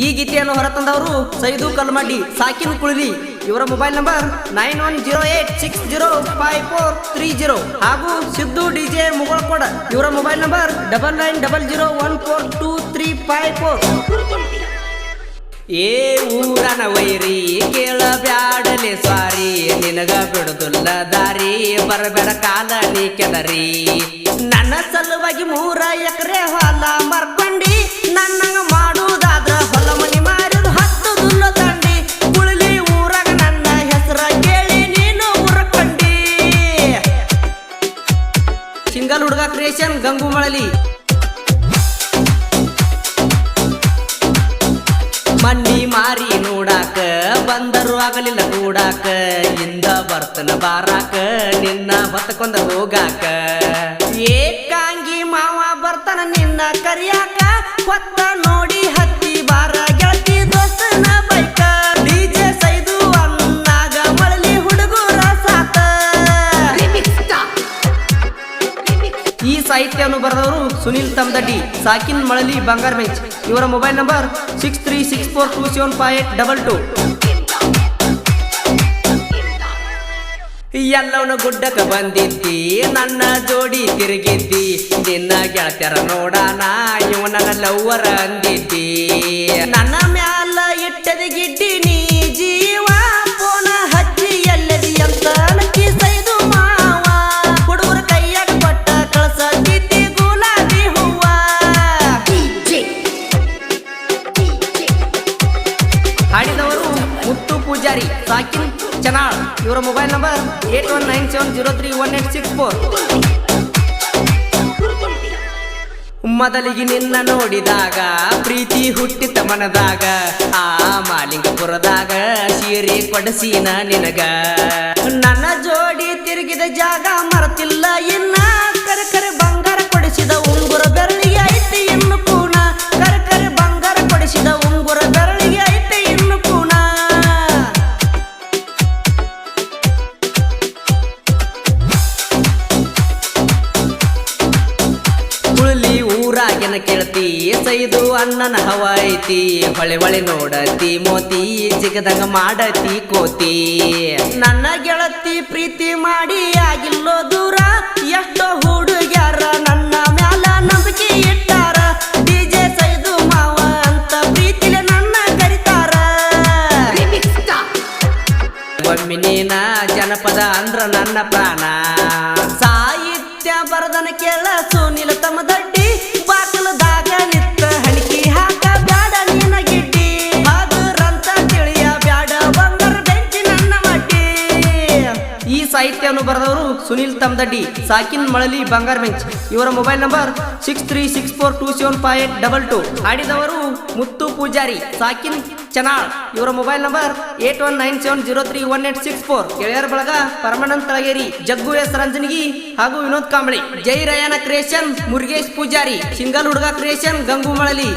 ಈ ಗೀತೆಯನ್ನು ಹೊರತಂದವರು ಸೈದು ಕಲ್ಮಡ್ಡಿ ಸಾಕಿನ್ ಕುಳಿಲಿ. ಇವರ ಮೊಬೈಲ್ ನಂಬರ್ 9108605430 ಹಾಗೂ ಸಿದ್ದು ಡಿಜೆ ಮುಗಳಕೋಡ. ಇವರ ಮೊಬೈಲ್ ನಂಬರ್ 9900142354. ಏ ಊರನ ವೈರಿ ಕೇಳಬ್ಯಾಡಲೆ ಸ್ವಾರಿ, ನಿನಗ ಬಿಡುದಿಲ್ಲ ದಾರಿ, ಬರಬೇಡ ಕಾಲ ನೀ ಕೆದರಿ. ನನ್ನ ಸಲುವಾಗಿ 3 ಎಕರೆ ಹೊಲ ಮರ್ಕೊಂಡಿ, ನನ್ನಂಗ ಮಾಡುವುದಾದ್ರ ಹೊಲ ಮನಿ ಮಾರಿದ 10 ದುಲ್ಲ ತಂಡಿ. ಕುಳಲಿ ಊರಾಗ ನನ್ನ ಹೆಸರ ಕೇಳಿ ನೀನು ಊರಕೊಂಡಿ. ಸಿಂಗಲ್ ಹುಡುಗ ಕ್ರಿಯೇಷನ್ ಗಂಗು ಮಳಲಿ. ಮಣ್ಣಿ ಮಾರಿ ನೋಡಾಕ ಬಂದರು ಆಗಲಿಲ್ಲ ಕೂಡಾಕ, ಇಂದ ಬರ್ತನ ಬಾರಾಕ ನಿನ್ನ ಹೊತ್ತಕೊಂದ ಹೋಗಾಕ. ಏಕಾಂಗಿ ಮಾವ ಬರ್ತಾನ ನಿನ್ನ ಕರಿಯಾಕ, ಹೊತ್ತ ನೋಡಿ ಹತ್ತಿ ಬಾರ ಗೆಳತಿ ದೋಸ್ತನ ಬೈಕ. ಡಿಜೆ ಸೈದು ಅನ್ನಾಗ ಮಳಲಿ ಹುಡುಗರ ಸಾತ. ಈ ಸಾಹಿತ್ಯವನ್ನು ಬರೆದವರು ಸುನಿಲ್ ತಮ್ದಡ್ಡಿ ಸಾಕಿನ್ ಮಳಲಿ ಬಂಗಾರ ಬೆಂಚ್. ಇವರ ಮೊಬೈಲ್ ನಂಬರ್ 6364275822. ಎಲ್ಲವನು ಗುಡ್ಡಕ ಬಂದಿದ್ದಿ, ನನ್ನ ಜೋಡಿ ತಿರುಗಿದ್ದಿ, ನಿನ್ನ ಗೆಳತ್ಯರ ನೋಡಾನ ಇವ ನನ್ನ ಲವ್ವರ ಅಂದಿದ್ದಿ. ನನ್ನ ಮ್ಯಾಲ ಇಟ್ಟದ ಗಿಡ್ಡಿ ನೀ ಜೀವ, ಪೋನ ಹಚ್ಚಿ ಎಲ್ಲದಿ ಅಂತ ಅನಕಿ ಸೈದು ಮಾವ. ಹುಡುಗರ ಕೈಯಾಗ ಕೊಟ್ಟ ಕಳಸದಿದ್ದಿ ಗುಲಾಬಿ ಹೂವ. ಹಾಡಿದವರು ಮುತ್ತು ಪೂಜಾರಿ ಸಾಕಿನ್ ಚನಾಳ್. ಇವರ ಮೊಬೈಲ್ ನಂಬರ್ 8197031864. ಮೊದಲಿಗೆ ನಿನ್ನ ನೋಡಿದಾಗ ಪ್ರೀತಿ ಹುಟ್ಟಿತ ಮನದಾಗ, ಆ ಮಾಲಿಂಗಪುರದಾಗ ಸೀರೆ ಕೊಡಸಿನ ನಿನಗ. ನನ್ನ ಜೋಡಿ ತಿರುಗಿದ ಜಾಗ ಮರತಿಲ್ಲ ಇನ್ನ, ಕರೆ ಬಂಗಾರ ಕೊಡಿಸಿದ ಉಂಗುರ ಬೆರಳಿಗೆ ಐತಿ ಇನ್ನು ಕೂನ. ಕರೆ ಬಂಗಾರ ಕೊಡಿಸಿದ ಉಂಗುರ ಬೆರಳಿಗೆ ಐತಿ ಇನ್ನು ಕೂನ. ಕುಳಲಿ ಊರಾಗಿನ ಕೇಳ್ತಿ ಸೈದು ಅಣ್ಣನ ಹವ ಐತಿ, ಹೊಳೆ ಹೊಳೆ ನೋಡತಿ ಮೋತಿ ಜಿಗದಂಗ ಮಾಡತಿ ಕೋತಿ. ನನ್ನ ಗೆಳತಿ ಪ್ರೀತಿ ಮಾಡಿ ಆಗಿಲ್ಲೋ ದೂರ, ಎಷ್ಟೋ ಹುಡುಗ್ಯಾರ ನನ್ನ ಮ್ಯಾಲ ನಂಬಿಕೆ ಇಟ್ಟಾರ. ಡಿಜೆ ಸೈದು ಮಾವ ಅಂತ ಪ್ರೀತಿಲೆ ನನ್ನ ಕರಿತಾರ. ಒಮ್ಮೆ ನೀನ ಜನಪದ ಅಂದ್ರ ನನ್ನ ಪ್ರಾಣ, ಸಾಹಿತ್ಯ ಬರದನ ಕೇಳ ಸುನಿಲ ತಮ್ಮದಡ್ಡಿ. ಬಾಕಲದಾಗ ನಿತ್ತ ಹಣಿಕಿ ಹಾಕ ಬ್ಯಾಡ ನೀನ ಗಿಡ್ಡಿ, ಹಾಗರಂತ ತಿಳಿಯ ಬ್ಯಾಡ ಬಂಗಾರ ಬೆಂಚಿ ನನ್ನ ಮಡ್ಡಿ. ಈ ಸಾಹಿತ್ಯವನ್ನು ಬರೆದವರು ಸುನಿಲ್ ತಮ್ದಡ್ಡಿ ಸಾಕಿನ್ ಮಳಲಿ ಬಂಗಾರ ಬೆಂಚ್. ಇವರ ಮೊಬೈಲ್ ನಂಬರ್ 6364275822. ಹಾಡಿದವರು ಮುತ್ತು ಪೂಜಾರಿ ಸಾಕಿನ್ ಚನಾಳ್. ಇವರ ಮೊಬೈಲ್ ನಂಬರ್ 8197031864. ಗೆಳೆಯರ ಬಳಗ ಪರಮಾನಂದ್ ತಳಗೇರಿ, ಜಗ್ಗು ಎಸ್ ರಂಜನಗಿ ಹಾಗೂ ವಿನೋದ್ ಕಾಂಬಳಿ. ಜೈ ರಯಾನ ಕ್ರಿಯೇಷನ್ ಮುರುಗೇಶ್ ಪೂಜಾರಿ. ಸಿಂಗಲ್ ಹುಡುಗ ಕ್ರಿಯೇಷನ್ ಗಂಗು ಮಳಲಿ.